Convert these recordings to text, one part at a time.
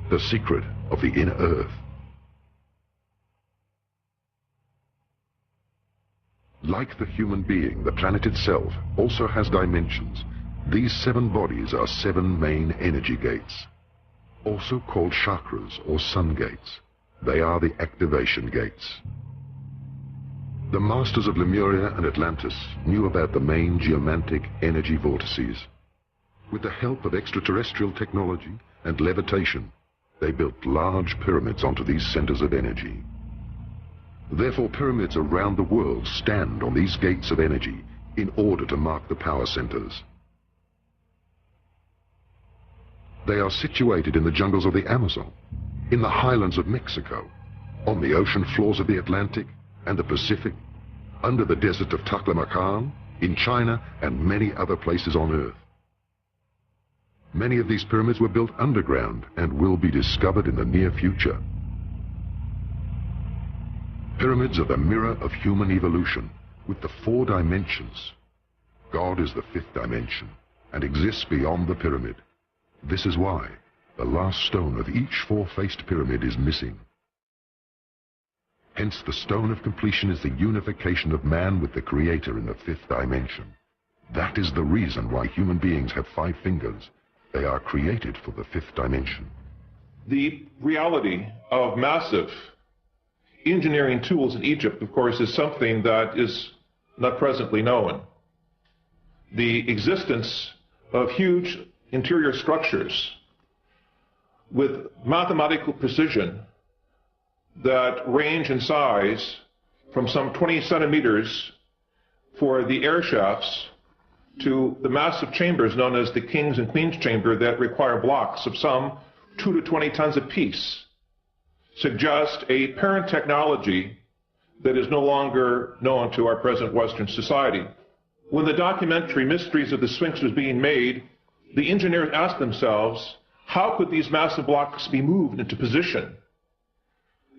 the secret of the inner earth. Like the human being, the planet itself also has dimensions. These 7 bodies are 7 main energy gates, also called chakras or sun gates. They are the activation gates. The masters of Lemuria and Atlantis knew about the main geomantic energy vortices. With the help of extraterrestrial technology and levitation, they built large pyramids onto these centers of energy. Therefore, pyramids around the world stand on these gates of energy in order to mark the power centers. They are situated in the jungles of the Amazon, in the highlands of Mexico, on the ocean floors of the Atlantic and the Pacific, under the desert of Taklamakan, in China, and many other places on Earth. Many of these pyramids were built underground and will be discovered in the near future. Pyramids are the mirror of human evolution, with the 4 dimensions. God is the 5th dimension, and exists beyond the pyramid. This is why the last stone of each 4-faced pyramid is missing. Hence, the stone of completion is the unification of man with the Creator in the 5th dimension. That is the reason why human beings have 5 fingers. They are created for the 5th dimension. The reality of massive engineering tools in Egypt, of course, is something that is not presently known. The existence of huge interior structures with mathematical precision that range in size from some 20 centimeters for the air shafts to the massive chambers known as the King's and Queen's Chamber that require blocks of some 2 to 20 tons apiece, suggest a parent technology that is no longer known to our present Western society. When the documentary Mysteries of the Sphinx was being made, the engineers asked themselves, how could these massive blocks be moved into position?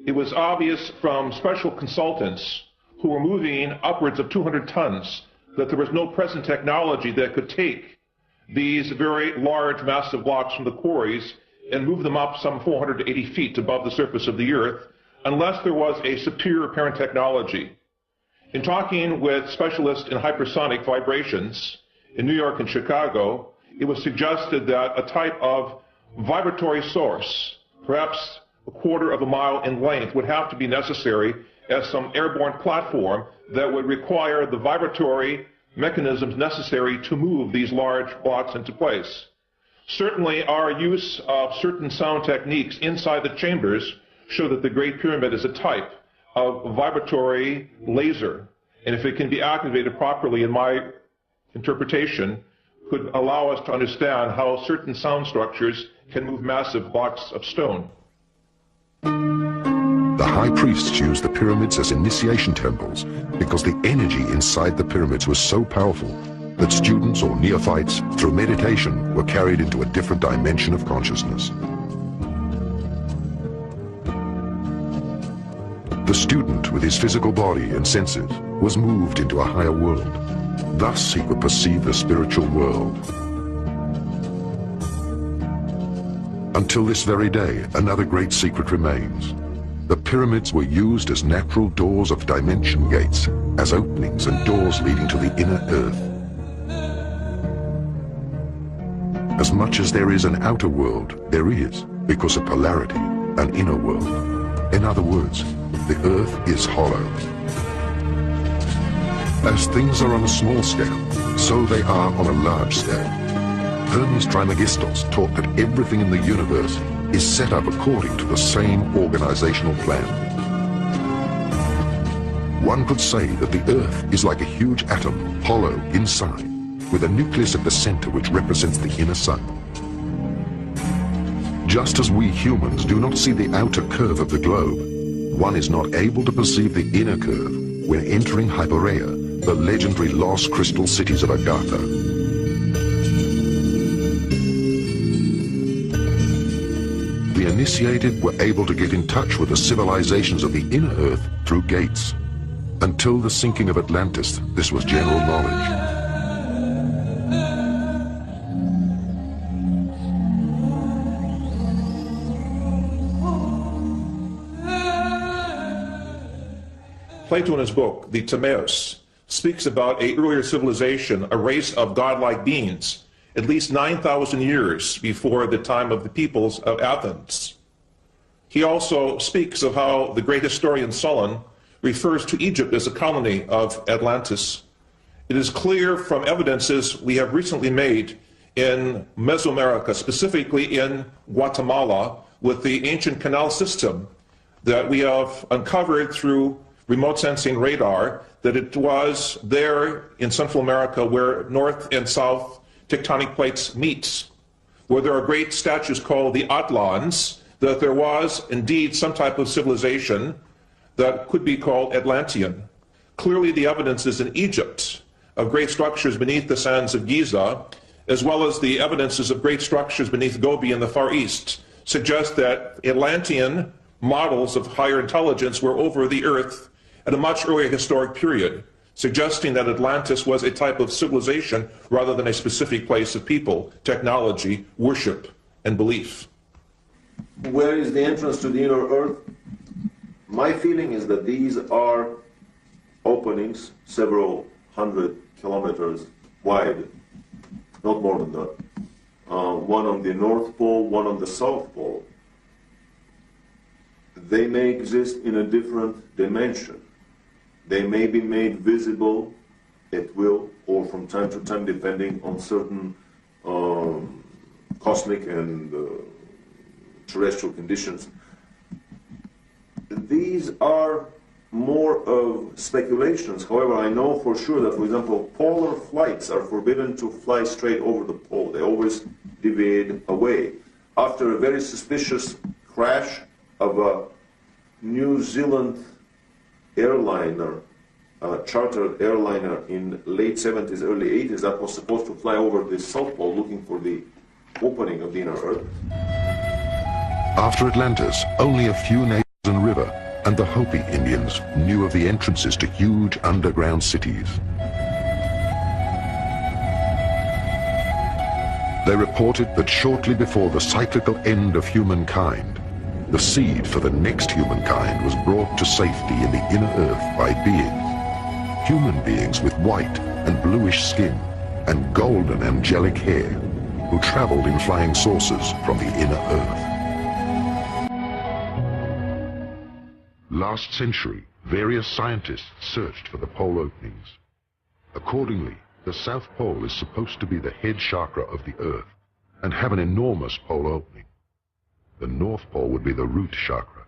It was obvious from special consultants who were moving upwards of 200 tons that there was no present technology that could take these very large, massive blocks from the quarries and move them up some 480 feet above the surface of the earth, unless there was a superior parent technology. In talking with specialists in hypersonic vibrations in New York and Chicago, it was suggested that a type of vibratory source, perhaps a quarter of a mile in length, would have to be necessary as some airborne platform that would require the vibratory mechanisms necessary to move these large blocks into place. Certainly, our use of certain sound techniques inside the chambers show that the Great Pyramid is a type of vibratory laser, and if it can be activated properly, in my interpretation, could allow us to understand how certain sound structures can move massive blocks of stone. The high priests used the pyramids as initiation temples because the energy inside the pyramids was so powerful that students or neophytes, through meditation, were carried into a different dimension of consciousness. The student, with his physical body and senses, was moved into a higher world. Thus he could perceive the spiritual world. Until this very day, another great secret remains. The pyramids were used as natural doors of dimension gates, as openings and doors leading to the inner earth. As much as there is an outer world, there is, because of polarity, an inner world. In other words, the earth is hollow. As things are on a small scale, so they are on a large scale. Hermes Trismegistus taught that everything in the universe is set up according to the same organizational plan. One could say that the Earth is like a huge atom, hollow inside, with a nucleus at the center which represents the inner sun. Just as we humans do not see the outer curve of the globe, one is not able to perceive the inner curve when entering Hypereia, the legendary lost crystal cities of Agartha. The initiated were able to get in touch with the civilizations of the inner earth through gates. Until the sinking of Atlantis, this was general knowledge. Plato in his book, the Timaeus, speaks about an earlier civilization, a race of godlike beings, at least 9,000 years before the time of the peoples of Athens. He also speaks of how the great historian Solon refers to Egypt as a colony of Atlantis. It is clear from evidences we have recently made in Mesoamerica, specifically in Guatemala, with the ancient canal system that we have uncovered through remote sensing radar, that it was there in Central America where North and South tectonic plates meet, where there are great statues called the Atlans, that there was indeed some type of civilization that could be called Atlantean. Clearly the evidence is in Egypt of great structures beneath the sands of Giza, as well as the evidences of great structures beneath Gobi in the Far East, suggest that Atlantean models of higher intelligence were over the earth at a much earlier historic period, suggesting that Atlantis was a type of civilization rather than a specific place of people, technology, worship, and belief. Where is the entrance to the inner earth? My feeling is that these are openings several hundred kilometers wide, not more than that. One on the North Pole, one on the South Pole. They may exist in a different dimension. They may be made visible at will or from time to time depending on certain cosmic and terrestrial conditions. These are more of speculations. However, I know for sure that, for example, polar flights are forbidden to fly straight over the pole. They always deviate away. After a very suspicious crash of a New Zealand airliner, chartered airliner in late 70s, early 80s, that was supposed to fly over the South Pole looking for the opening of the inner Earth. After Atlantis, only a few nations and river and the Hopi Indians knew of the entrances to huge underground cities. They reported that shortly before the cyclical end of humankind, the seed for the next humankind was brought to safety in the inner earth by beings, human beings with white and bluish skin and golden angelic hair, who traveled in flying saucers from the inner earth. Last century, various scientists searched for the pole openings. Accordingly, the South Pole is supposed to be the head chakra of the Earth and have an enormous pole opening. The North Pole would be the root chakra.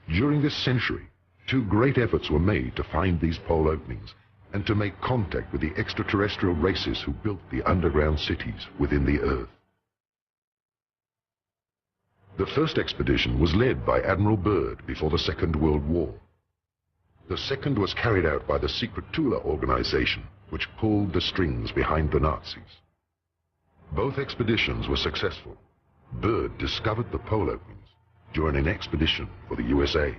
During this century, two great efforts were made to find these pole openings and to make contact with the extraterrestrial races who built the underground cities within the Earth. The first expedition was led by Admiral Byrd before the Second World War. The second was carried out by the secret Tula organization, which pulled the strings behind the Nazis. Both expeditions were successful. Byrd discovered the pole openings during an expedition for the USA.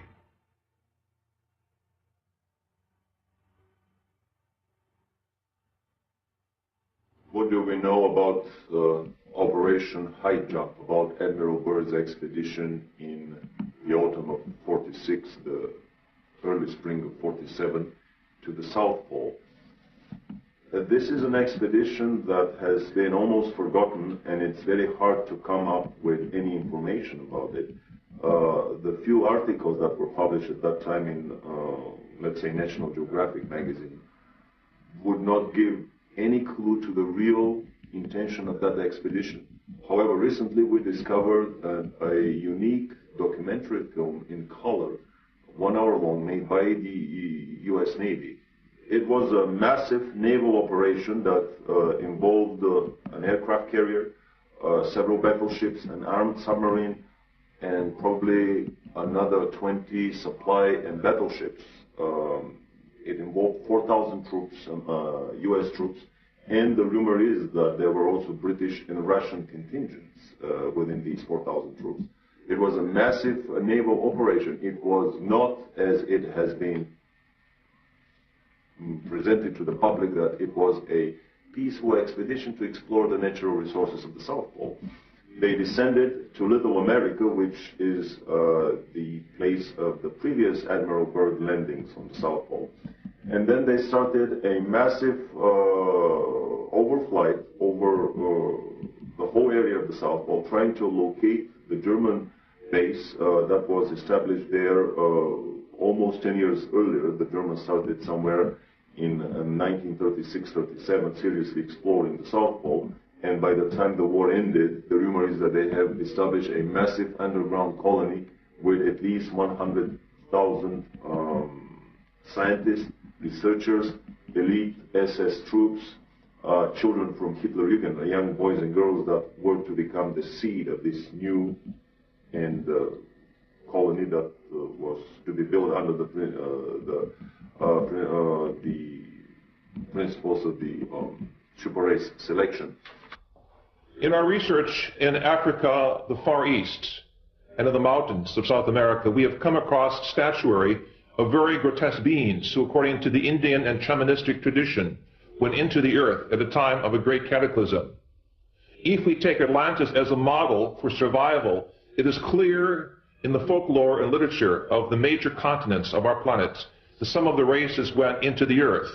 What do we know about Operation High Jump, about Admiral Byrd's expedition in the autumn of 46, the early spring of 47, to the South Pole? This is an expedition that has been almost forgotten, and it's very hard to come up with any information about it. The few articles that were published at that time in, let's say, National Geographic magazine would not give any clue to the real intention of that expedition. However, recently we discovered a unique documentary film in color, 1 hour long, made by the US Navy. It was a massive naval operation that involved an aircraft carrier, several battleships, an armed submarine, and probably another 20 supply and battleships. It involved 4,000 troops, US troops, and the rumor is that there were also British and Russian contingents within these 4,000 troops. It was a massive naval operation. It was not, as it has been presented to the public, that it was a peaceful expedition to explore the natural resources of the South Pole. they descended to Little America, which is the place of the previous Admiral Byrd landings on the South Pole. And then they started a massive overflight over the whole area of the South Pole, trying to locate the German base that was established there almost 10 years earlier. The Germans started somewhere in 1936-37, seriously exploring the South Pole. And by the time the war ended, the rumor is that they have established a massive underground colony with at least 100,000 scientists, researchers, elite SS troops, children from Hitlerjugend, young boys and girls that were to become the seed of this new and colony that was to be built under the principles of the super race selection. In our research in Africa, the Far East, and in the mountains of South America, we have come across statuary of very grotesque beings who, according to the Indian and shamanistic tradition, went into the earth at the time of a great cataclysm. If we take Atlantis as a model for survival, it is clear in the folklore and literature of the major continents of our planet that some of the races went into the earth.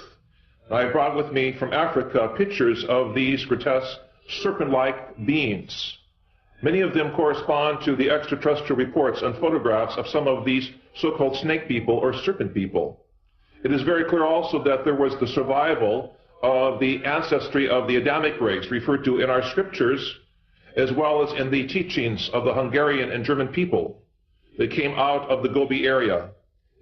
I brought with me from Africa pictures of these grotesque serpent-like beings. Many of them correspond to the extraterrestrial reports and photographs of some of these so-called snake people or serpent people. It is very clear also that there was the survival of the ancestry of the Adamic race referred to in our scriptures, as well as in the teachings of the Hungarian and German people that came out of the Gobi area.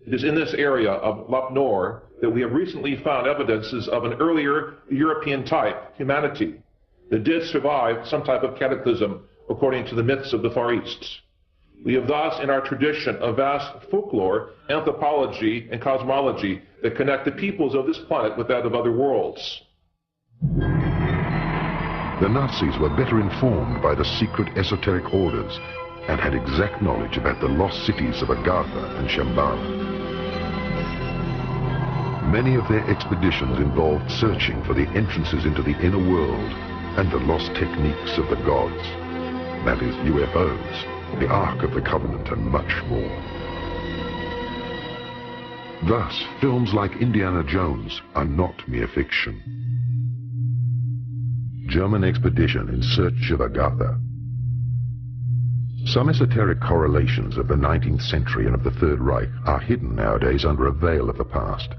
It is in this area of Lap Nor that we have recently found evidences of an earlier European type, humanity, that did survive some type of cataclysm according to the myths of the Far East. We have thus in our tradition a vast folklore, anthropology, and cosmology that connect the peoples of this planet with that of other worlds. The Nazis were better informed by the secret esoteric orders and had exact knowledge about the lost cities of Agartha and Shambhala. Many of their expeditions involved searching for the entrances into the inner world and the lost techniques of the gods. That is, UFOs, the Ark of the Covenant, and much more. Thus, films like Indiana Jones are not mere fiction. German expedition in search of Agartha. Some esoteric correlations of the 19th century and of the Third Reich are hidden nowadays under a veil of the past.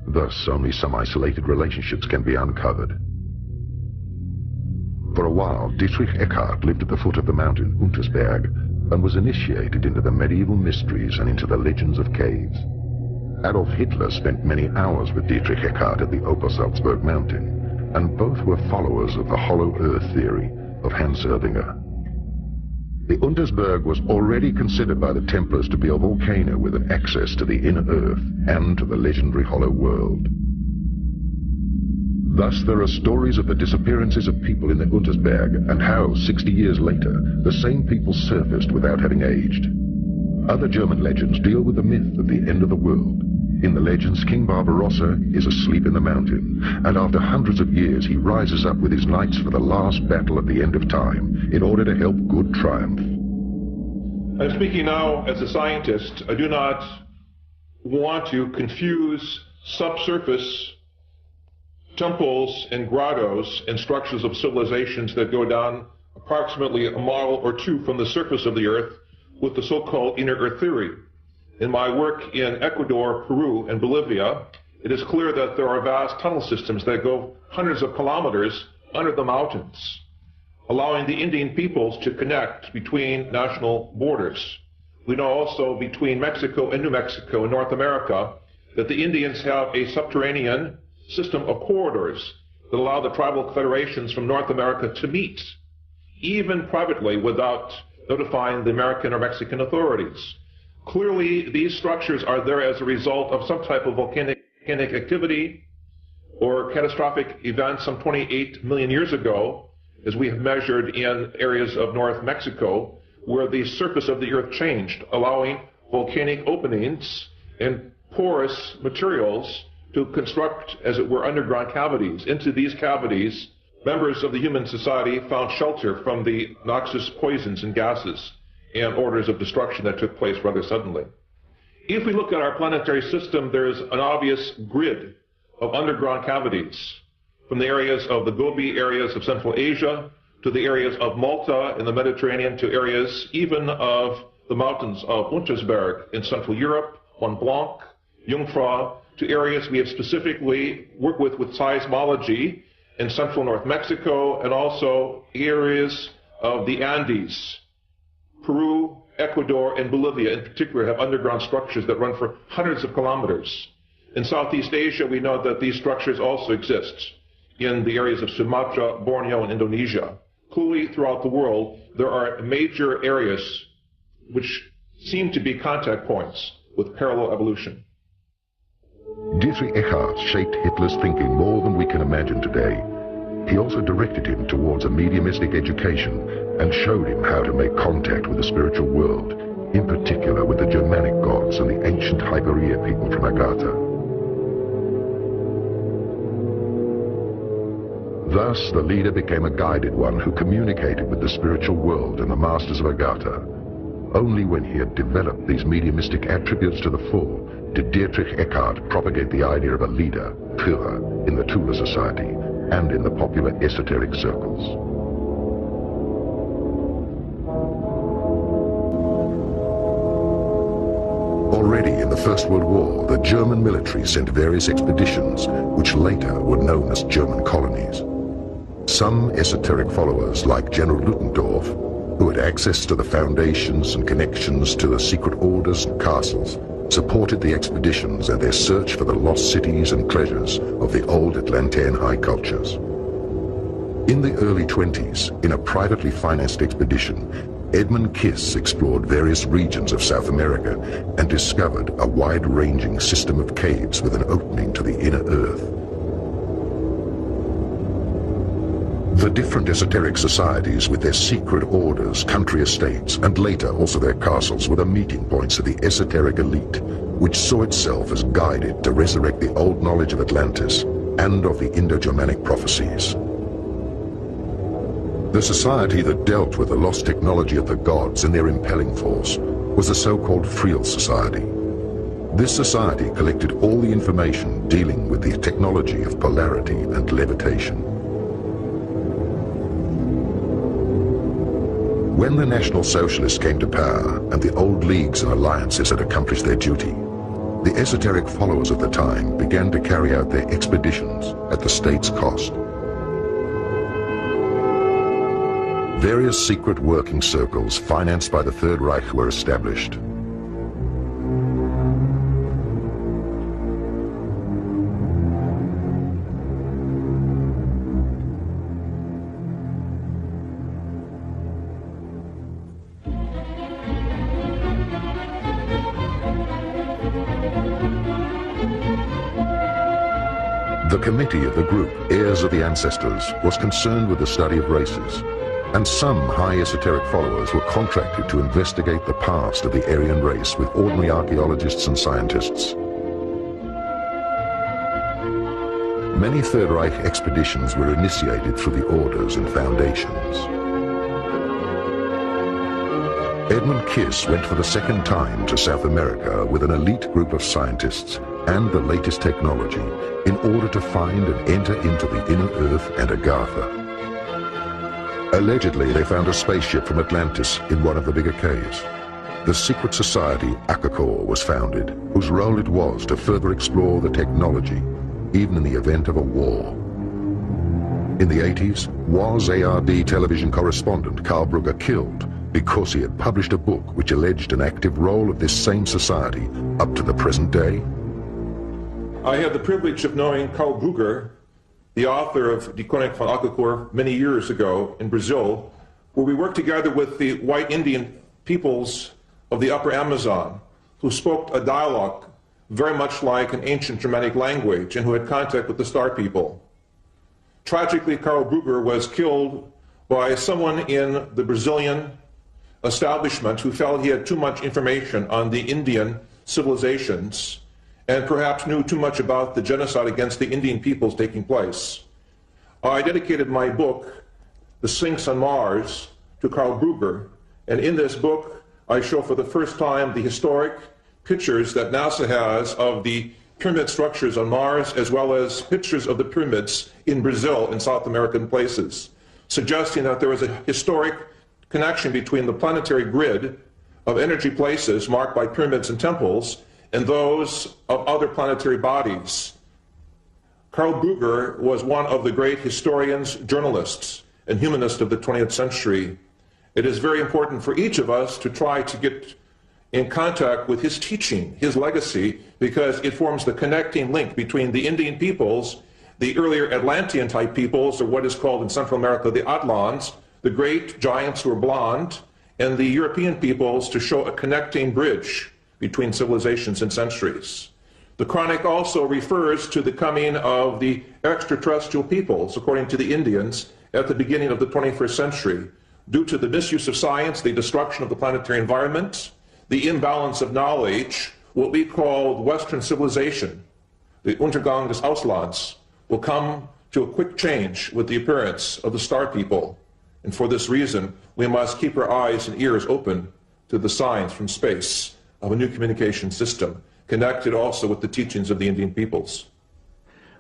Thus, only some isolated relationships can be uncovered. For a while, Dietrich Eckart lived at the foot of the mountain Untersberg and was initiated into the medieval mysteries and into the legends of caves. Adolf Hitler spent many hours with Dietrich Eckart at the Obersalzberg mountain, and both were followers of the hollow earth theory of Hans Erdinger. The Untersberg was already considered by the Templars to be a volcano with an access to the inner earth and to the legendary hollow world. Thus, there are stories of the disappearances of people in the Untersberg and how, 60 years later, the same people surfaced without having aged. Other German legends deal with the myth of the end of the world. In the legends, King Barbarossa is asleep in the mountain, and after hundreds of years he rises up with his knights for the last battle at the end of time, in order to help good triumph. I'm speaking now as a scientist. I do not want to confuse subsurface temples and grottos and structures of civilizations that go down approximately a mile or two from the surface of the earth with the so-called inner earth theory. In my work in Ecuador, Peru, and Bolivia, it is clear that there are vast tunnel systems that go hundreds of kilometers under the mountains, allowing the Indian peoples to connect between national borders. We know also between Mexico and New Mexico in North America that the Indians have a subterranean system of corridors that allow the tribal federations from North America to meet, even privately, without notifying the American or Mexican authorities. Clearly, these structures are there as a result of some type of volcanic activity or catastrophic event some 28 million years ago, as we have measured in areas of North Mexico, where the surface of the earth changed, allowing volcanic openings and porous materials to construct, as it were, underground cavities. Into these cavities, members of the human society found shelter from the noxious poisons and gases and orders of destruction that took place rather suddenly. If we look at our planetary system, there's an obvious grid of underground cavities, from the areas of the Gobi areas of Central Asia to the areas of Malta in the Mediterranean to areas even of the mountains of Untersberg in Central Europe, Mont Blanc, Jungfrau, to areas we have specifically worked with seismology in central North Mexico, and also areas of the Andes. Peru, Ecuador, and Bolivia in particular have underground structures that run for hundreds of kilometers. In Southeast Asia, we know that these structures also exist in the areas of Sumatra, Borneo, and Indonesia. Clearly, throughout the world, there are major areas which seem to be contact points with parallel evolution. Dietrich Eckart shaped Hitler's thinking more than we can imagine today. He also directed him towards a mediumistic education and showed him how to make contact with the spiritual world, in particular with the Germanic gods and the ancient Hyperia people from Agartha. Thus, the leader became a guided one who communicated with the spiritual world and the masters of Agartha. Only when he had developed these mediumistic attributes to the full did Dietrich Eckart propagate the idea of a leader, Führer, in the Tula Society and in the popular esoteric circles. Already in the First World War, the German military sent various expeditions, which later were known as German colonies. Some esoteric followers, like General Ludendorff, who had access to the foundations and connections to the secret orders and castles, supported the expeditions and their search for the lost cities and treasures of the old Atlantean high cultures. In the early 20s, in a privately financed expedition, Edmund Kiss explored various regions of South America and discovered a wide-ranging system of caves with an opening to the inner earth. The different esoteric societies with their secret orders, country estates, and later also their castles were the meeting points of the esoteric elite, which saw itself as guided to resurrect the old knowledge of Atlantis and of the Indo-Germanic prophecies. The society that dealt with the lost technology of the gods and their impelling force was the so-called Friel Society. This society collected all the information dealing with the technology of polarity and levitation. When the National Socialists came to power and the old leagues and alliances had accomplished their duty, the esoteric followers of the time began to carry out their expeditions at the state's cost. Various secret working circles financed by the Third Reich were established. The committee of the group, Heirs of the Ancestors, was concerned with the study of races, and some high esoteric followers were contracted to investigate the past of the Aryan race with ordinary archaeologists and scientists. Many Third Reich expeditions were initiated through the orders and foundations. Edmund Kiss went for the second time to South America with an elite group of scientists and the latest technology in order to find and enter into the inner earth and Agartha. Allegedly, they found a spaceship from Atlantis in one of the bigger caves. The secret society Akakor was founded, whose role it was to further explore the technology, even in the event of a war. In the 80s, was ARD television correspondent Karl Brugger killed because he had published a book which alleged an active role of this same society up to the present day? I had the privilege of knowing Karl Brugger, the author of Die Koning van Akakor, many years ago in Brazil, where we worked together with the white Indian peoples of the upper Amazon, who spoke a dialogue very much like an ancient Germanic language and who had contact with the Star people. Tragically, Karl Brugger was killed by someone in the Brazilian establishment who felt he had too much information on the Indian civilizations and perhaps knew too much about the genocide against the Indian peoples taking place. I dedicated my book, The Sphinx on Mars, to Carl Brugger, and in this book I show for the first time the historic pictures that NASA has of the pyramid structures on Mars, as well as pictures of the pyramids in Brazil and South American places, suggesting that there is a historic connection between the planetary grid of energy places marked by pyramids and temples and those of other planetary bodies. Carl Brugger was one of the great historians, journalists, and humanists of the 20th century. It is very important for each of us to try to get in contact with his teaching, his legacy, because it forms the connecting link between the Indian peoples, the earlier Atlantean-type peoples, or what is called in Central America the Atlans, the great giants who are blonde, and the European peoples, to show a connecting bridge between civilizations and centuries. The chronic also refers to the coming of the extraterrestrial peoples, according to the Indians, at the beginning of the 21st century, due to the misuse of science, the destruction of the planetary environment, the imbalance of knowledge. What we call Western civilization, the Untergang des Auslands, will come to a quick change with the appearance of the star people. And for this reason, we must keep our eyes and ears open to the signs from space of a new communication system, connected also with the teachings of the Indian peoples.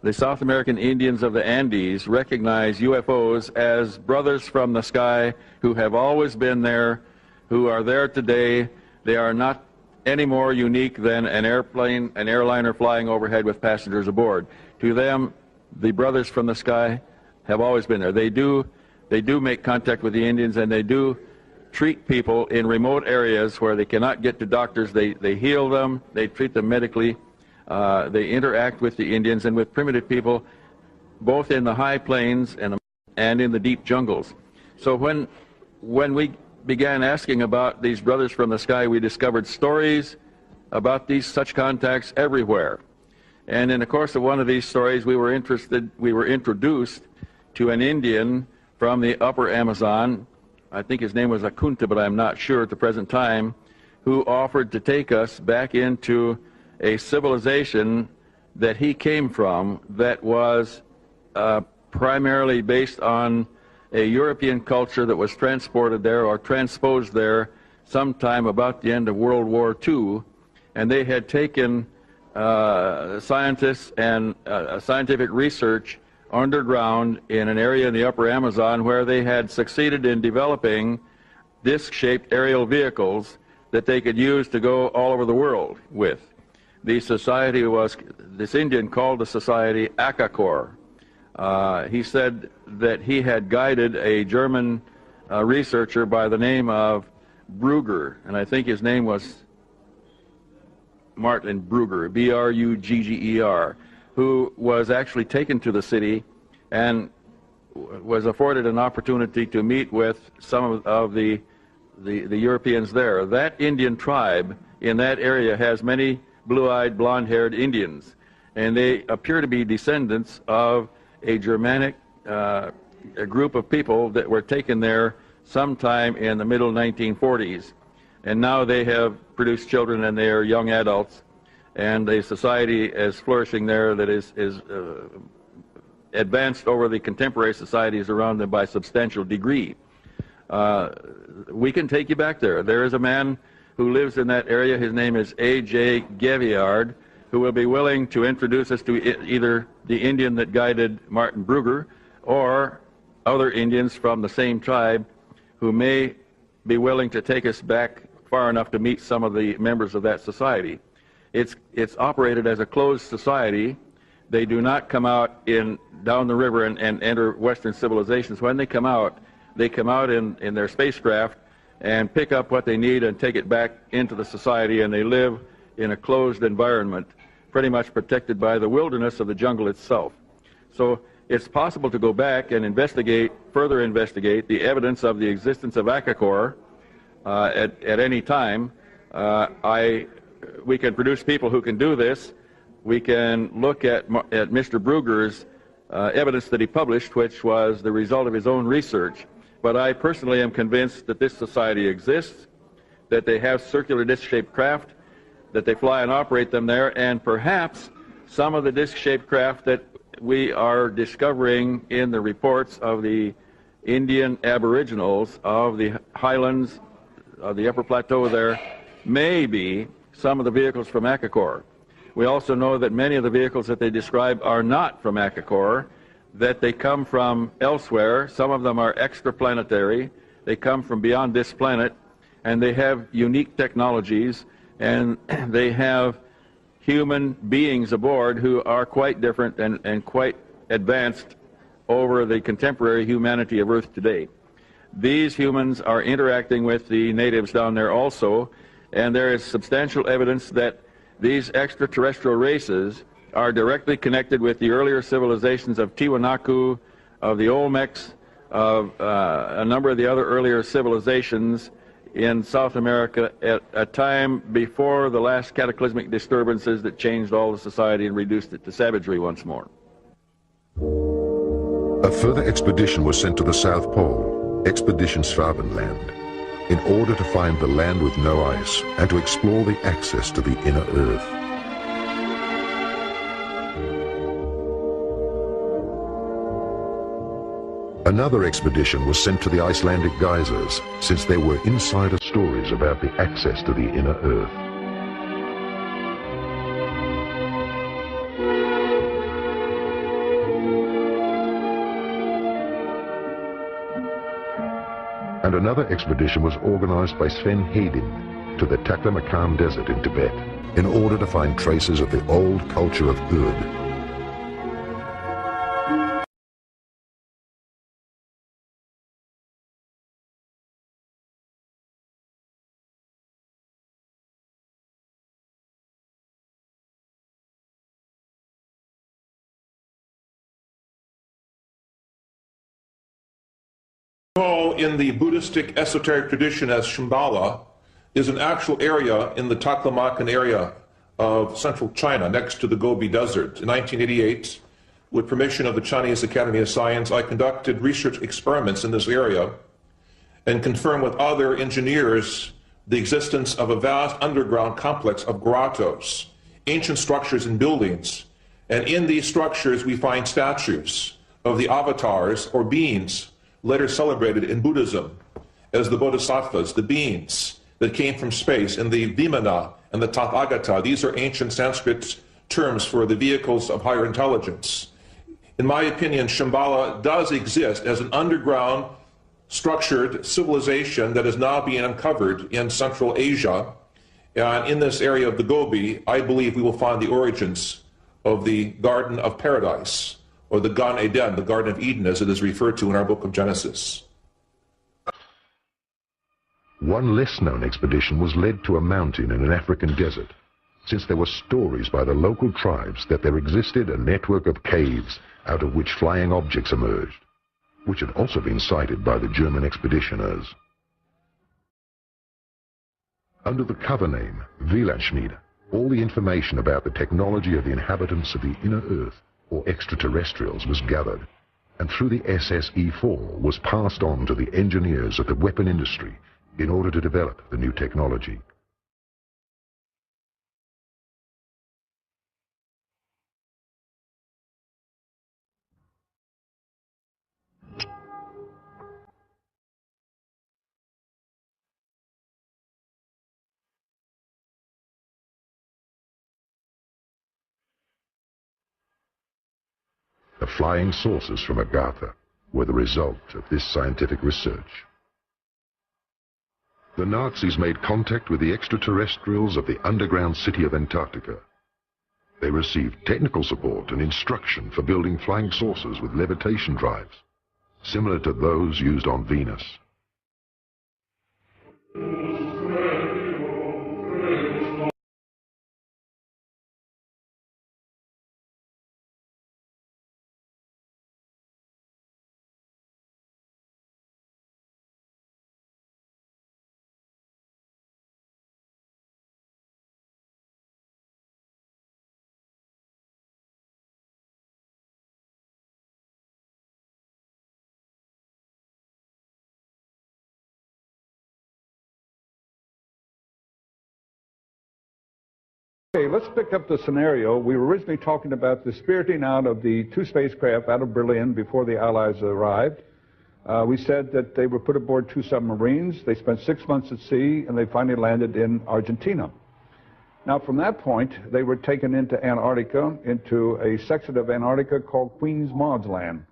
The South American Indians of the Andes recognize UFOs as brothers from the sky who have always been there, who are there today. They are not any more unique than an airliner flying overhead with passengers aboard. To them, the brothers from the sky have always been there. They do make contact with the Indians, and they do treat people in remote areas where they cannot get to doctors. They heal them, they treat them medically, they interact with the Indians and with primitive people, both in the high plains and in the deep jungles. So when we began asking about these brothers from the sky, we discovered stories about such contacts everywhere. And in the course of one of these stories, we were introduced to an Indian from the upper Amazon. I think his name was Akunta, but I'm not sure at the present time, who offered to take us back into a civilization that he came from that was primarily based on a European culture that was transported there or transposed there sometime about the end of World War II, and they had taken scientists and scientific research underground in an area in the upper Amazon where they had succeeded in developing disc-shaped aerial vehicles that they could use to go all over the world with. The society was, this Indian called the society Akakor. He said that he had guided a German researcher by the name of Brugger, and I think his name was Martin Brugger, B-R-U-G-G-E-R, who was actually taken to the city and was afforded an opportunity to meet with some of the Europeans there. That Indian tribe in that area has many blue-eyed, blonde-haired Indians, and they appear to be descendants of a Germanic a group of people that were taken there sometime in the middle 1940s, and now they have produced children and they are young adults, and a society is flourishing there that is advanced over the contemporary societies around them by a substantial degree. We can take you back there. There is a man who lives in that area. His name is A.J. Gaviard, who will be willing to introduce us to either the Indian that guided Martin Brugger or other Indians from the same tribe who may be willing to take us back far enough to meet some of the members of that society. It's operated as a closed society. They do not come out down the river and enter Western civilizations. When they come out in their spacecraft and pick up what they need and take it back into the society, and they live in a closed environment, pretty much protected by the wilderness of the jungle itself. So it's possible to go back and further investigate the evidence of the existence of Akakor at any time. We can produce people who can do this. We can look at Mr. Brugger's evidence that he published, which was the result of his own research. But I personally am convinced that this society exists, that they have circular disc-shaped craft, that they fly and operate them there, and perhaps some of the disc-shaped craft that we are discovering in the reports of the Indian aboriginals of the highlands, of the upper plateau there, may be some of the vehicles from Akakor. We also know that many of the vehicles that they describe are not from Akakor, that they come from elsewhere. Some of them are extraplanetary. They come from beyond this planet, and they have unique technologies, and they have human beings aboard who are quite different and quite advanced over the contemporary humanity of Earth today. These humans are interacting with the natives down there also, and there is substantial evidence that these extraterrestrial races are directly connected with the earlier civilizations of Tiwanaku, of the Olmecs, of a number of the other earlier civilizations in South America at a time before the last cataclysmic disturbances that changed all the society and reduced it to savagery once more. A further expedition was sent to the South Pole, Expedition Swabenland, in order to find the land with no ice and to explore the access to the inner Earth. Another expedition was sent to the Icelandic geysers, since there were insider stories about the access to the inner Earth. And another expedition was organized by Sven Hedin to the Taklamakan Desert in Tibet in order to find traces of the old culture of Ur. In the Buddhistic esoteric tradition as Shambhala is an actual area in the Taklamakan area of central China next to the Gobi Desert. In 1988, with permission of the Chinese Academy of Science, I conducted research experiments in this area and confirmed with other engineers the existence of a vast underground complex of grottos, ancient structures and buildings. And in these structures we find statues of the avatars or beings later celebrated in Buddhism as the bodhisattvas, the beings that came from space, and the Vimana and the Tathagata. These are ancient Sanskrit terms for the vehicles of higher intelligence. In my opinion, Shambhala does exist as an underground structured civilization that is now being uncovered in Central Asia. And in this area of the Gobi, I believe we will find the origins of the Garden of Paradise, or the Gan Eden, the Garden of Eden, as it is referred to in our book of Genesis. One less-known expedition was led to a mountain in an African desert, since there were stories by the local tribes that there existed a network of caves out of which flying objects emerged, which had also been cited by the German expeditioners. Under the cover name Wielandschmiede, all the information about the technology of the inhabitants of the inner Earth or extraterrestrials was gathered, and through the SSE-4 was passed on to the engineers of the weapon industry in order to develop the new technology. The flying saucers from Agartha were the result of this scientific research. The Nazis made contact with the extraterrestrials of the underground city of Antarctica. They received technical support and instruction for building flying saucers with levitation drives, similar to those used on Venus. Okay, let's pick up the scenario. We were originally talking about the spiriting out of the two spacecraft out of Berlin before the Allies arrived. We said that they were put aboard two submarines. They spent 6 months at sea, and they finally landed in Argentina. Now, from that point, they were taken into Antarctica, into a section of Antarctica called Queen's Maud's Land.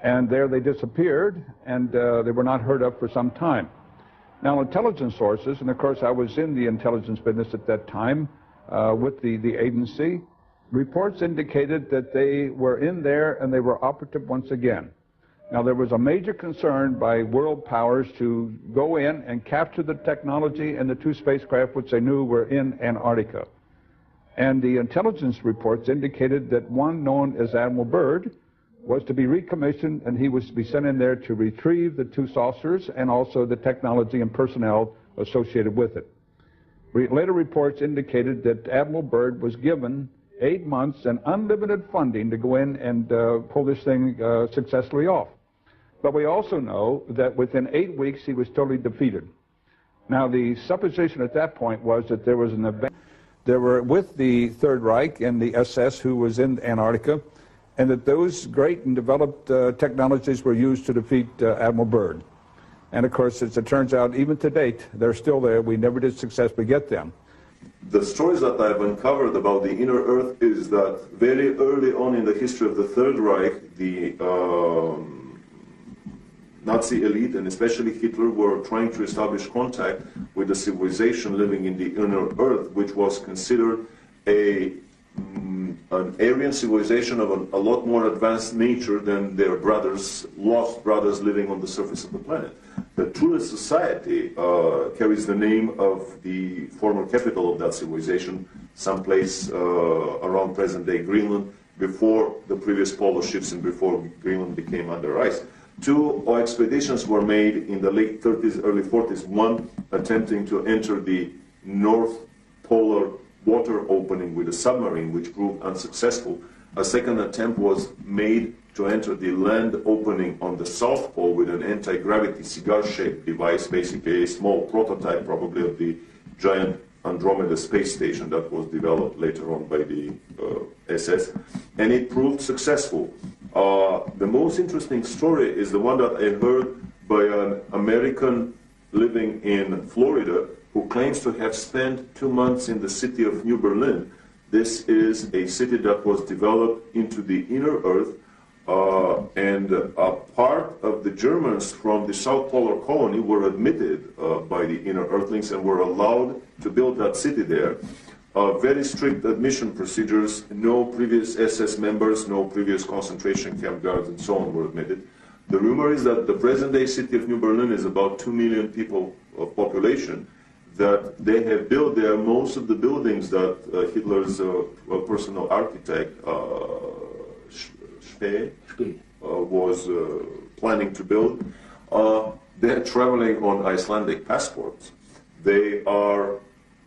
And there they disappeared, and they were not heard of for some time. Now, intelligence sources, and of course I was in the intelligence business at that time with the agency, reports indicated that they were in there and they were operative once again. Now, there was a major concern by world powers to go in and capture the technology and the two spacecraft which they knew were in Antarctica. And the intelligence reports indicated that one known as Admiral Byrd was to be recommissioned, and he was to be sent in there to retrieve the two saucers and also the technology and personnel associated with it. Later reports indicated that Admiral Byrd was given 8 months and unlimited funding to go in and pull this thing successfully off. But we also know that within 8 weeks he was totally defeated. Now, the supposition at that point was that there was an event. There were with the Third Reich and the SS who was in Antarctica, and that those great and developed technologies were used to defeat Admiral Byrd. And of course, as it turns out, even to date, they're still there. We never did successfully get them. The stories that I've uncovered about the inner Earth is that very early on in the history of the Third Reich, the Nazi elite, and especially Hitler, were trying to establish contact with the civilization living in the inner Earth, which was considered an Aryan civilization of a lot more advanced nature than their brothers, lost brothers living on the surface of the planet. The Thule Society carries the name of the former capital of that civilization, someplace around present-day Greenland, before the previous polar shifts and before Greenland became under ice. Two expeditions were made in the late 30s, early 40s, one attempting to enter the North Polar water opening with a submarine, which proved unsuccessful. A second attempt was made to enter the land opening on the South Pole with an anti-gravity cigar-shaped device, basically a small prototype probably of the giant Andromeda space station that was developed later on by the SS, and it proved successful. The most interesting story is the one that I heard by an American living in Florida who claims to have spent 2 months in the city of New Berlin. This is a city that was developed into the inner Earth, and a part of the Germans from the South Polar colony were admitted by the inner Earthlings and were allowed to build that city there. Very strict admission procedures, no previous SS members, no previous concentration camp guards, and so on were admitted. The rumor is that the present-day city of New Berlin is about 2 million people of population, that they have built there most of the buildings that Hitler's personal architect, Spee, was planning to build. They're traveling on Icelandic passports. They are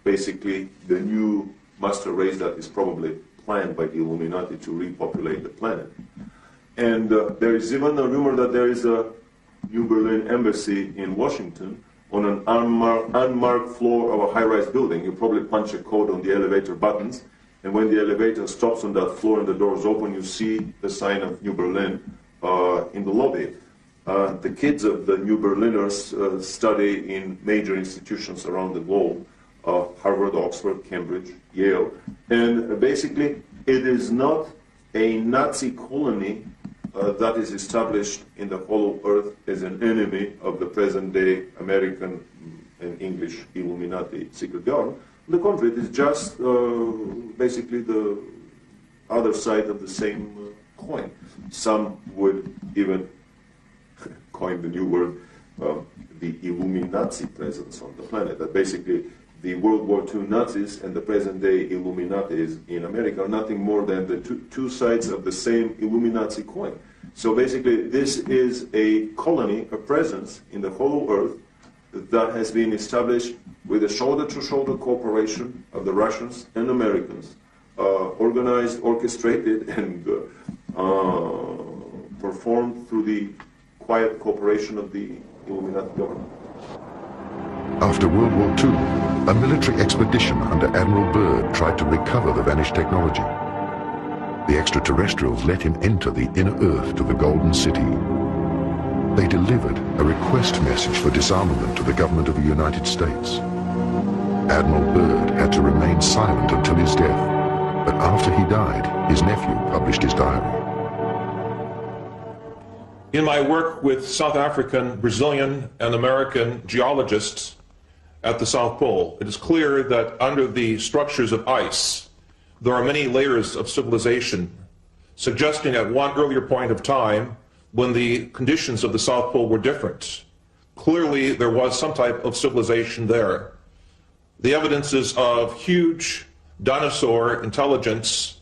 basically the new master race that is probably planned by the Illuminati to repopulate the planet. And there is even a rumor that there is a New Berlin embassy in Washington on an unmarked floor of a high-rise building. You probably punch a code on the elevator buttons, and when the elevator stops on that floor and the doors open, you see the sign of New Berlin in the lobby. The kids of the New Berliners study in major institutions around the globe, Harvard, Oxford, Cambridge, Yale, and basically it is not a Nazi colony that is established in the hollow earth as an enemy of the present-day American and English Illuminati secret government. On the contrary, it is just basically the other side of the same coin. Some would even coin the new word, the Illuminati presence on the planet, that basically the World War II Nazis and the present-day Illuminatis in America are nothing more than the two sides of the same Illuminati coin. So basically, this is a colony, a presence in the hollow earth that has been established with a shoulder-to-shoulder cooperation of the Russians and Americans, organized, orchestrated, and performed through the quiet cooperation of the Illuminati government. After World War II, a military expedition under Admiral Byrd tried to recover the vanished technology. The extraterrestrials let him enter the inner Earth to the Golden City. They delivered a request message for disarmament to the government of the United States. Admiral Byrd had to remain silent until his death, but after he died, his nephew published his diary. In my work with South African, Brazilian, and American geologists at the South Pole, it is clear that under the structures of ice, there are many layers of civilization, suggesting at one earlier point of time when the conditions of the South Pole were different. Clearly, there was some type of civilization there. The evidences of huge dinosaur intelligence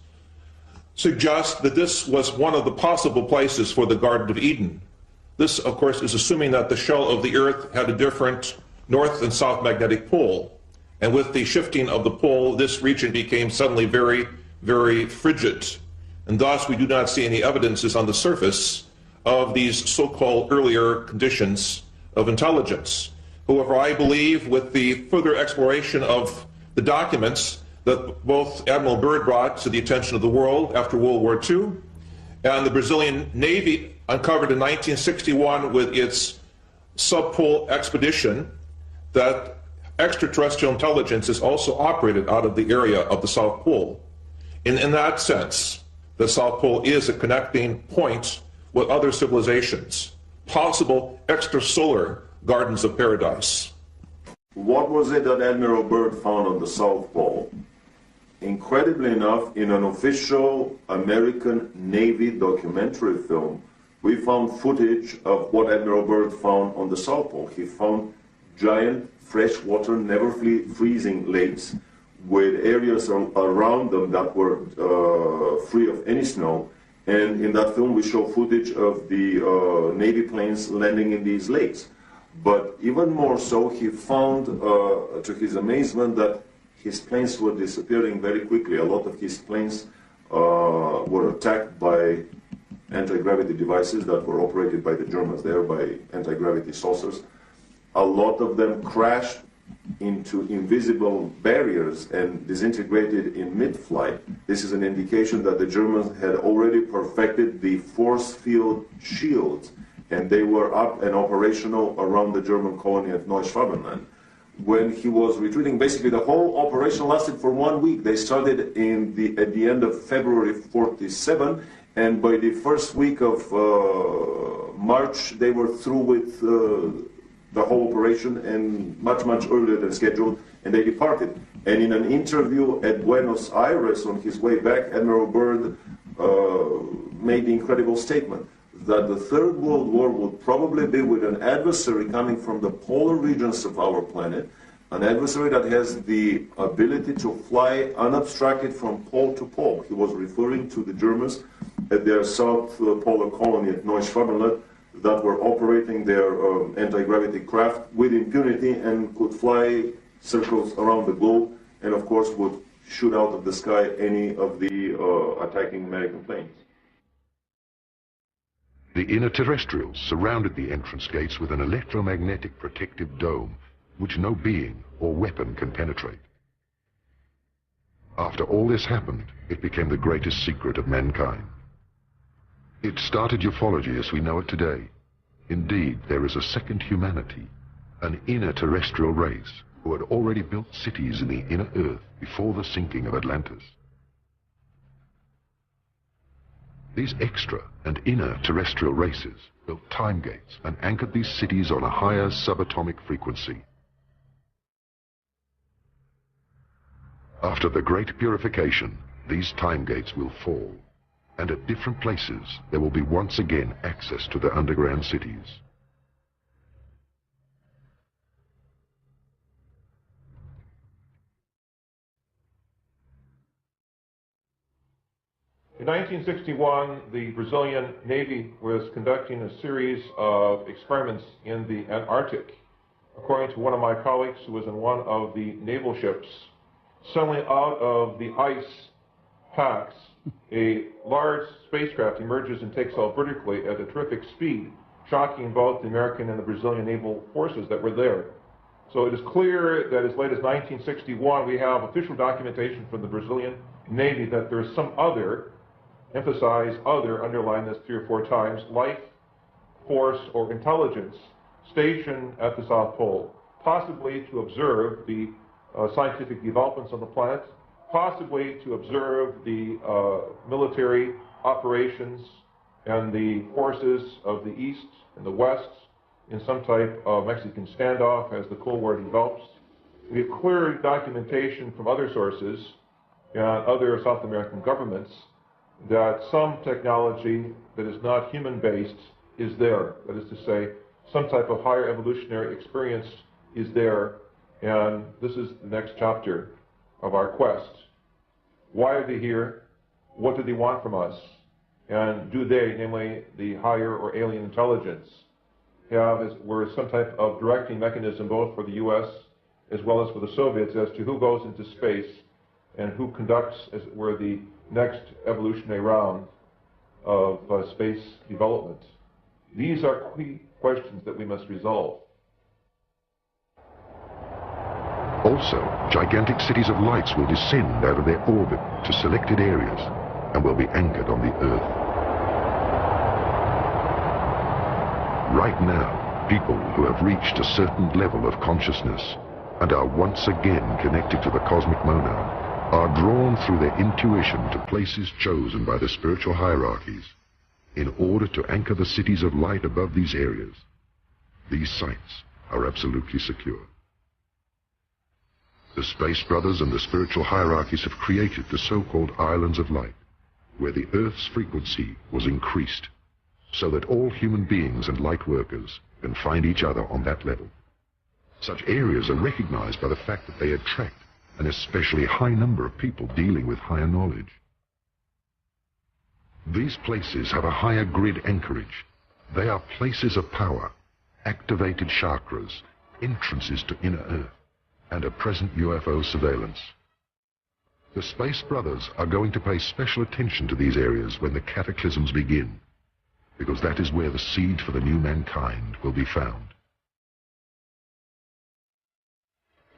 suggest that this was one of the possible places for the Garden of Eden. This, of course, is assuming that the shell of the Earth had a different north and south magnetic pole. And with the shifting of the pole, this region became suddenly very, very frigid. And thus, we do not see any evidences on the surface of these so-called earlier conditions of intelligence. However, I believe with the further exploration of the documents that both Admiral Byrd brought to the attention of the world after World War II, and the Brazilian Navy uncovered in 1961 with its subpole expedition, that extraterrestrial intelligence is also operated out of the area of the South Pole. In that sense, the South Pole is a connecting point with other civilizations, possible extrasolar gardens of paradise. What was it that Admiral Byrd found on the South Pole? Incredibly enough, in an official American Navy documentary film, we found footage of what Admiral Byrd found on the South Pole. He found giant freshwater, never freezing lakes with areas around them that were free of any snow. And in that film, we show footage of the Navy planes landing in these lakes. But even more so, he found, to his amazement, that his planes were disappearing very quickly. A lot of his planes were attacked by anti-gravity devices that were operated by the Germans there, by anti-gravity saucers. A lot of them crashed into invisible barriers and disintegrated in mid-flight. This is an indication that the Germans had already perfected the force field shields, and they were up and operational around the German colony at Neuschwabenland. When he was retreating, basically the whole operation lasted for 1 week. They started at the end of February 47, and by the first week of March, they were through with the whole operation, and much earlier than scheduled, and they departed. And in an interview at Buenos Aires on his way back, Admiral Byrd made the incredible statement that the Third World War would probably be with an adversary coming from the polar regions of our planet, an adversary that has the ability to fly unobstructed from pole to pole. He was referring to the Germans at their South Polar colony at Neuschwabenland that were operating their anti-gravity craft with impunity and could fly circles around the globe, and of course would shoot out of the sky any of the attacking American planes. The inner terrestrials surrounded the entrance gates with an electromagnetic protective dome which no being or weapon can penetrate. After all this happened, it became the greatest secret of mankind. It started ufology as we know it today. Indeed, there is a second humanity, an inner terrestrial race who had already built cities in the inner Earth before the sinking of Atlantis. These extra and inner terrestrial races built time gates and anchored these cities on a higher subatomic frequency. After the great purification, these time gates will fall, and at different places there will be once again access to the underground cities. In 1961, the Brazilian Navy was conducting a series of experiments in the Antarctic. According to one of my colleagues who was in one of the naval ships, suddenly out of the ice packs, a large spacecraft emerges and takes off vertically at a terrific speed, shocking both the American and the Brazilian naval forces that were there. So it is clear that as late as 1961, we have official documentation from the Brazilian Navy that there's some other, emphasize other, underline this 3 or 4 times, life force or intelligence stationed at the South Pole, possibly to observe the scientific developments on the planet, possibly to observe the military operations and the forces of the East and the West in some type of Mexican standoff as the Cold War develops. We have clear documentation from other sources and other South American governments that some technology that is not human-based is there. That is to say, some type of higher evolutionary experience is there, and this is the next chapter of our quest. Why are they here? What do they want from us? And do they, namely the higher or alien intelligence, were some type of directing mechanism both for the U.S. as well as for the Soviets as to who goes into space and who conducts, as it were, the next evolutionary round of space development? These are key questions that we must resolve. Also, gigantic cities of lights will descend out of their orbit to selected areas and will be anchored on the Earth. Right now, people who have reached a certain level of consciousness and are once again connected to the cosmic monad are drawn through their intuition to places chosen by the spiritual hierarchies in order to anchor the cities of light above these areas. These sites are absolutely secure. The Space Brothers and the spiritual hierarchies have created the so-called Islands of Light, where the Earth's frequency was increased, so that all human beings and light workers can find each other on that level. Such areas are recognized by the fact that they attract an especially high number of people dealing with higher knowledge. These places have a higher grid anchorage. They are places of power, activated chakras, entrances to inner Earth, and a present UFO surveillance. The Space Brothers are going to pay special attention to these areas when the cataclysms begin, because that is where the seed for the new mankind will be found.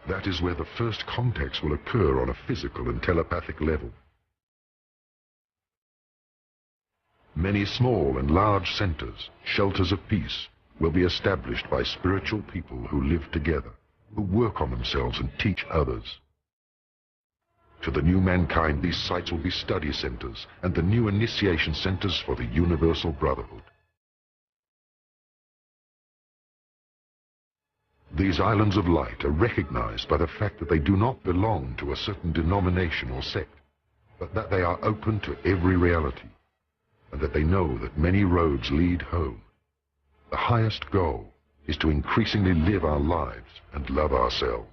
That is where the first contacts will occur on a physical and telepathic level. Many small and large centers, shelters of peace, will be established by spiritual people who live together, who work on themselves and teach others. To the new mankind, these sites will be study centers and the new initiation centers for the Universal Brotherhood. These islands of light are recognized by the fact that they do not belong to a certain denomination or sect, but that they are open to every reality, and that they know that many roads lead home. The highest goal is to increasingly live our lives and love ourselves.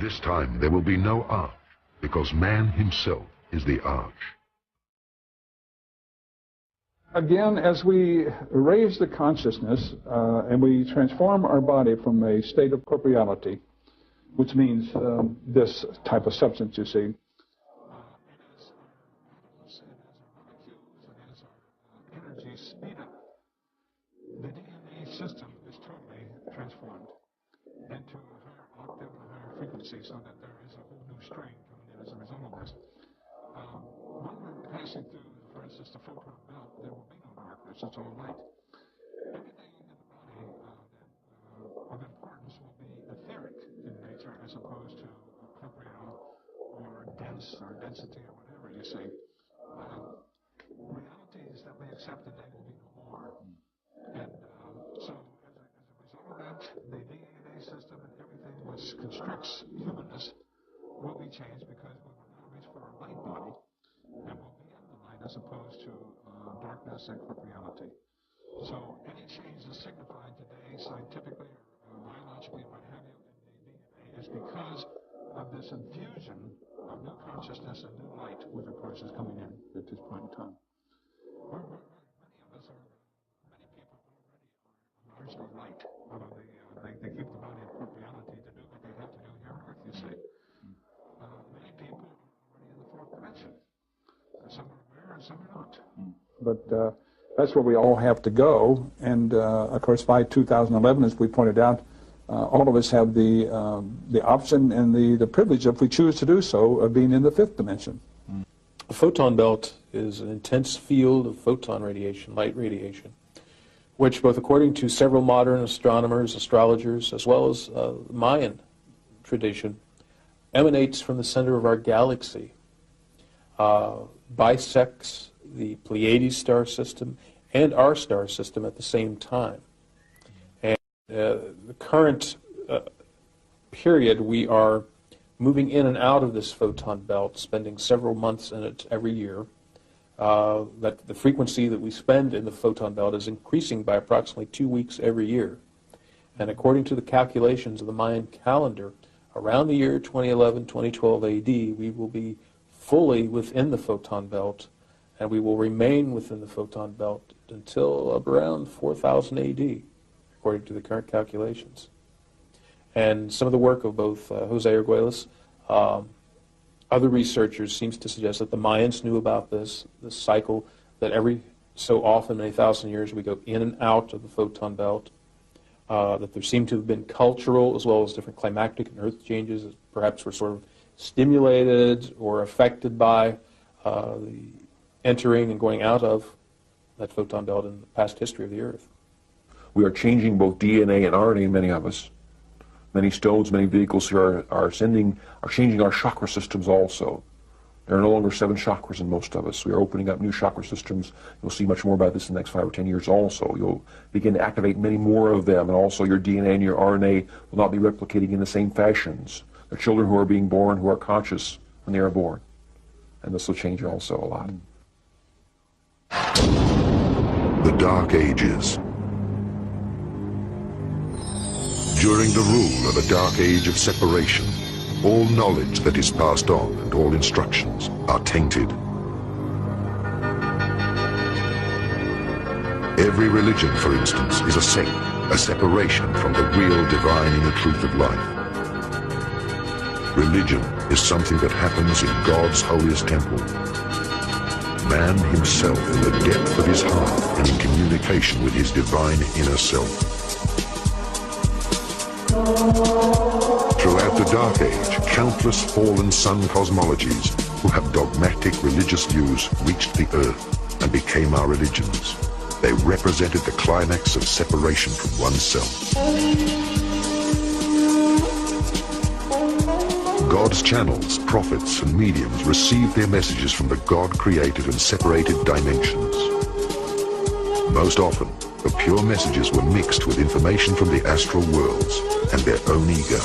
This time there will be no arch, because man himself is the arch. Again, as we raise the consciousness and we transform our body from a state of corporeality, which means this type of substance, you see, energy speed up, the DNA system is totally transformed into a higher octave and a higher frequency, so that there is a whole new strain coming in as a result of this. When we're passing through, for instance, the photon belt, there will be no darkness, it's all light. Everything in the body of importance will be etheric in nature as opposed to corporeal or dense or density or whatever you say. Reality is that we accept that there will be no more. And so as a result of that, the DNA system and everything which constructs humanness will be changed, because we will now reach for a light body and will be in the light as opposed to darkness and corporeality. So any change that's signified today, scientifically or biologically, what have you, in the DNA is because of this infusion of new consciousness and new light, which of course is coming in at this point in time. Many people already are largely light, although they keep the body of corporeality to do what they have to do here on Earth, you see. Many people are already in the fourth dimension. Some are aware and some are not. But That's where we all have to go. And, of course, by 2011, as we pointed out, all of us have the option and the privilege, if we choose to do so, of being in the fifth dimension. The photon belt is an intense field of photon radiation, light radiation, which, both according to several modern astronomers, astrologers, as well as Mayan tradition, emanates from the center of our galaxy, bisects the Pleiades star system and our star system at the same time. And the current period, we are moving in and out of this photon belt, spending several months in it every year. That the frequency that we spend in the photon belt is increasing by approximately 2 weeks every year. And according to the calculations of the Mayan calendar, around the year 2011, 2012 AD, we will be fully within the photon belt, and we will remain within the photon belt until around 4000 AD, according to the current calculations. And some of the work of both Jose Arguelles, other researchers, seems to suggest that the Mayans knew about this cycle, that every so often, many thousand years, we go in and out of the photon belt, that there seemed to have been cultural as well as different climactic and earth changes that perhaps were sort of stimulated or affected by the entering and going out of that photon belt in the past history of the Earth. We are changing both DNA and RNA in many of us. Many stones, many vehicles here are changing our chakra systems also. There are no longer 7 chakras in most of us. We are opening up new chakra systems. You'll see much more about this in the next 5 or 10 years also. You'll begin to activate many more of them, and also your DNA and your RNA will not be replicating in the same fashions. There are children who are being born who are conscious when they are born. And this will change also a lot. The Dark Ages. During the rule of a dark age of separation, all knowledge that is passed on and all instructions are tainted. Every religion, for instance, is a sect, a separation from the real divine inner truth of life. Religion is something that happens in God's holiest temple. Man himself in the depth of his heart and in communication with his divine inner self. Throughout the Dark Age, countless fallen sun cosmologies who have dogmatic religious views reached the earth and became our religions. They represented the climax of separation from oneself. God's channels, prophets, and mediums received their messages from the God-created and separated dimensions. Most often, the pure messages were mixed with information from the astral worlds and their own ego.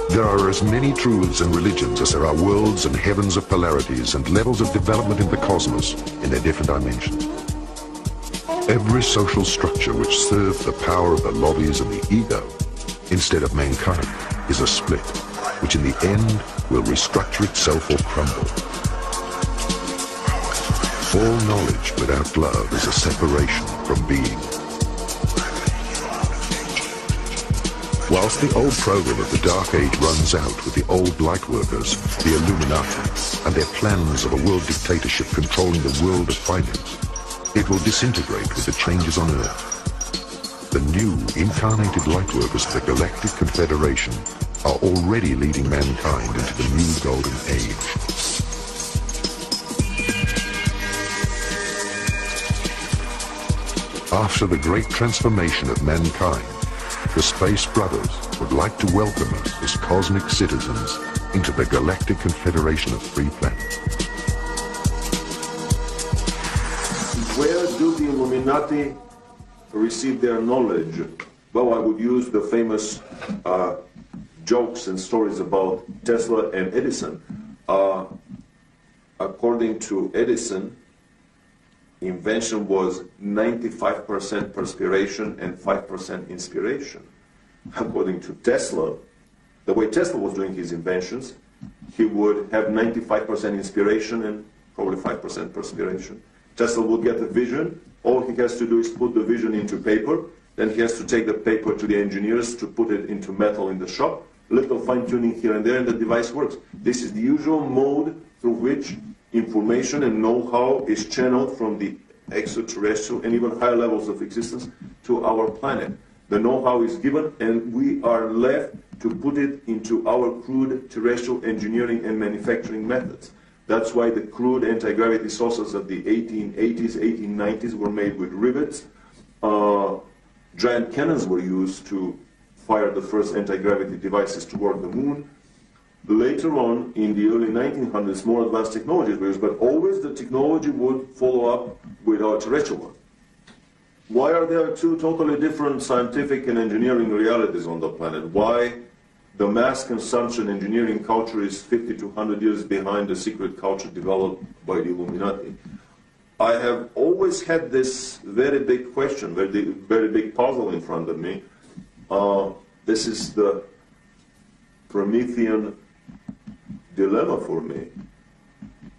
There are as many truths and religions as there are worlds and heavens of polarities and levels of development in the cosmos in their different dimensions. Every social structure which serves the power of the lobbies and the ego instead of mankind is a split, which in the end will restructure itself or crumble. All knowledge without love is a separation from being. Whilst the old program of the Dark Age runs out with the old Lightworkers, the Illuminati, and their plans of a world dictatorship controlling the world of finance, it will disintegrate with the changes on Earth. The new incarnated Lightworkers of the Galactic Confederation are already leading mankind into the new Golden Age. After the great transformation of mankind, the Space Brothers would like to welcome us as cosmic citizens into the Galactic Confederation of Free Planets. Where do the Illuminati receive their knowledge? Well, I would use the famous jokes and stories about Tesla and Edison. According to Edison, invention was 95% perspiration and 5% inspiration. According to Tesla, the way Tesla was doing his inventions, he would have 95% inspiration and probably 5% perspiration. Tesla would get a vision. All he has to do is put the vision into paper. Then he has to take the paper to the engineers to put it into metal in the shop. Little fine-tuning here and there, and the device works. This is the usual mode through which information and know-how is channeled from the extraterrestrial and even higher levels of existence to our planet. The know-how is given, and we are left to put it into our crude terrestrial engineering and manufacturing methods. That's why the crude anti-gravity saucers of the 1880s, 1890s were made with rivets. Giant cannons were used to fire the first anti-gravity devices toward the moon. Later on, in the early 1900s, more advanced technologies were used, but always the technology would follow up with our terrestrial one. Why are there two totally different scientific and engineering realities on the planet? Why the mass consumption engineering culture is 50 to 100 years behind the secret culture developed by the Illuminati? I have always had this very big question, very big puzzle in front of me. This is the Promethean dilemma for me.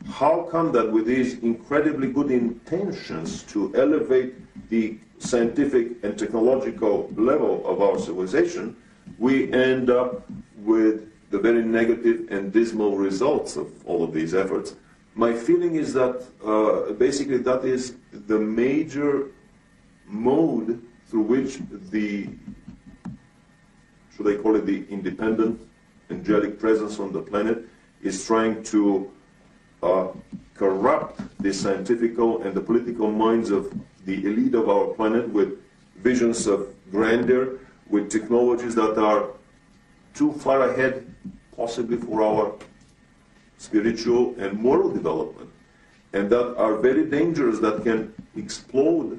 How come that with these incredibly good intentions to elevate the scientific and technological level of our civilization, we end up with the very negative and dismal results of all of these efforts? My feeling is that basically that is the major mode through which the, should I call it the independent angelic presence on the planet, is trying to corrupt the scientific and the political minds of the elite of our planet with visions of grandeur, with technologies that are too far ahead, possibly for our spiritual and moral development, and that are very dangerous, that can explode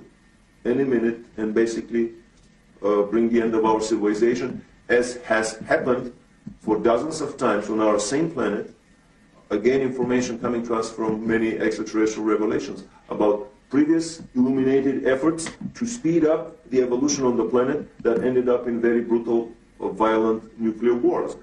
any minute and basically bring the end of our civilization, as has happened for dozens of times on our same planet. Again, information coming to us from many extraterrestrial revelations about previous illuminated efforts to speed up the evolution on the planet that ended up in very brutal, violent nuclear wars.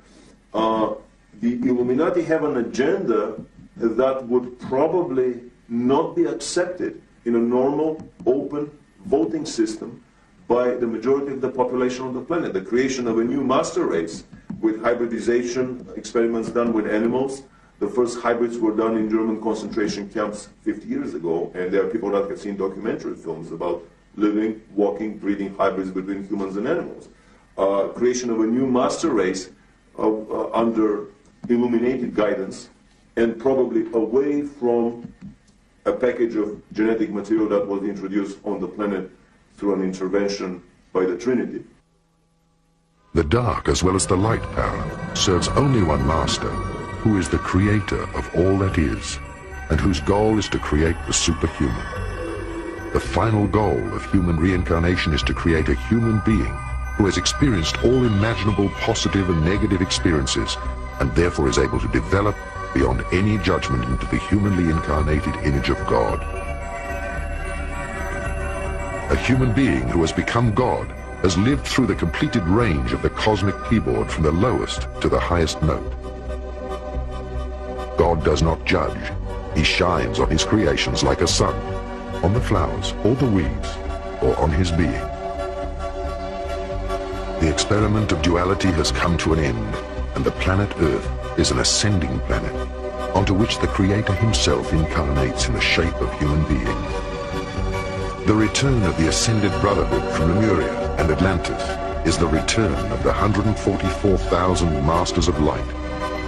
The Illuminati have an agenda that would probably not be accepted in a normal, open voting system by the majority of the population on the planet. The creation of a new master race with hybridization experiments done with animals. The first hybrids were done in German concentration camps 50 years ago, and there are people that have seen documentary films about living, walking, breeding hybrids between humans and animals. Creation of a new master race under illuminated guidance, and probably away from a package of genetic material that was introduced on the planet through an intervention by the Trinity. The dark as well as the light power serves only one master, who is the creator of all that is, and whose goal is to create the superhuman. The final goal of human reincarnation is to create a human being who has experienced all imaginable positive and negative experiences, and therefore is able to develop beyond any judgment into the humanly incarnated image of God. A human being who has become God has lived through the completed range of the cosmic keyboard from the lowest to the highest note. God does not judge. He shines on his creations like a sun, on the flowers or the weeds, or on his being. The experiment of duality has come to an end, and the planet Earth is an ascending planet, onto which the Creator himself incarnates in the shape of human beings. The return of the ascended brotherhood from Lemuria and Atlantis is the return of the 144,000 masters of light,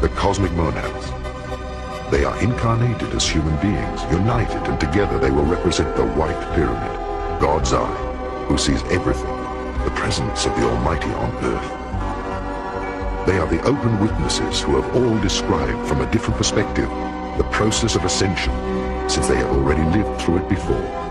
the cosmic monads. They are incarnated as human beings, united, and together they will represent the white pyramid, God's eye, who sees everything, the presence of the Almighty on earth. They are the open witnesses who have all described from a different perspective the process of ascension, since they have already lived through it before.